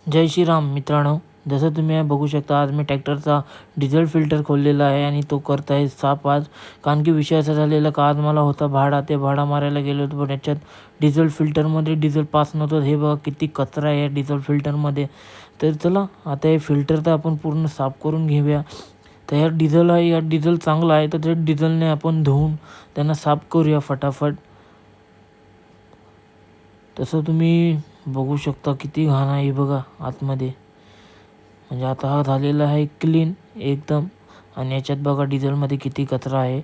जय श्रीराम मित्रांनो, जसं तुम्ही बघू शकता आज मी ट्रॅक्टरचा डिझेल फिल्टर खोललेला आहे आणि तो करत आहे साफ आज. कारण की विषय असा झालेला का आज मला होता भाडा, ते भाडा मारायला गेलो होतो पण याच्यात डिझेल फिल्टरमध्ये डिझेल पास नव्हतं. हे बघा किती कचरा आहे या डिझेल फिल्टरमध्ये. तर चला आता हे फिल्टर तर आपण पूर्ण साफ करून घेऊया. तर या डिझेल चांगला आहे, तर ते डिझेलने आपण धुवून त्यांना साफ करूया फटाफट. तसं तुम्ही बघू शकता किती घाण आहे बघा आतमध्ये. म्हणजे आता हा झालेला आहे क्लीन एकदम. आणि याच्यात बघा डिझेलमध्ये किती कचरा आहे.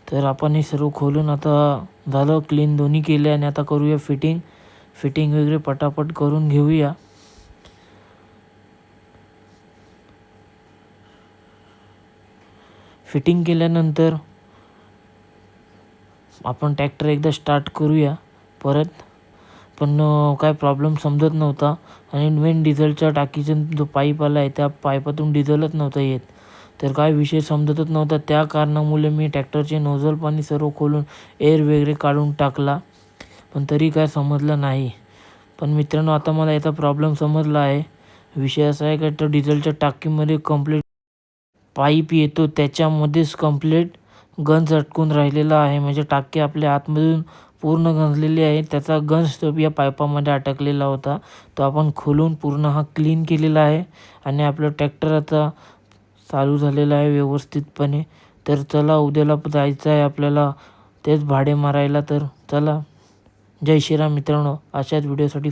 तर आपण हे सर्व खोलून आता झालं क्लीन, दोन्ही केले आणि आता करूया फिटिंग वगैरे पटापट करून घेऊया. फिटिंग केल्यानंतर आपण ट्रॅक्टर एकदा स्टार्ट करूया परत. पण काय प्रॉब्लेम समजत नव्हता आणि मेन डिझेलच्या टाकीचा जो पाईप आला आहे त्या पाईपातून डिझेलच नव्हतं येत. तर काय विषय समजतच नव्हता, त्या कारणामुळे मी ट्रॅक्टरचे नोझल पाणी सर्व खोलून एअर वगैरे काढून टाकला, पण तरी काय समजलं नाही. पण मित्रांनो आता मला याचा प्रॉब्लेम समजला आहे. विषय असा आहे का तो डिझेलच्या टाकीमध्ये कंप्लीट पाईप येतो त्याच्यामध्येच कंप्लीट गंज अटकून राहिलेला आहे. म्हणजे टाकी आपल्या आतमधून पूर्ण गंजलेली आहे. त्याचा गंज तो या पाईपामध्ये अटकलेला होता. तो आपण खोलून पूर्ण हा क्लीन केलेला आहे आणि आपलं ट्रॅक्टर आता चालू झालेलं आहे व्यवस्थितपणे. तर चला उद्याला जायचं आहे आपल्याला तेच भाडे मारायला. तर चला, जय श्रीराम मित्रांनो. अशाच व्हिडिओसाठी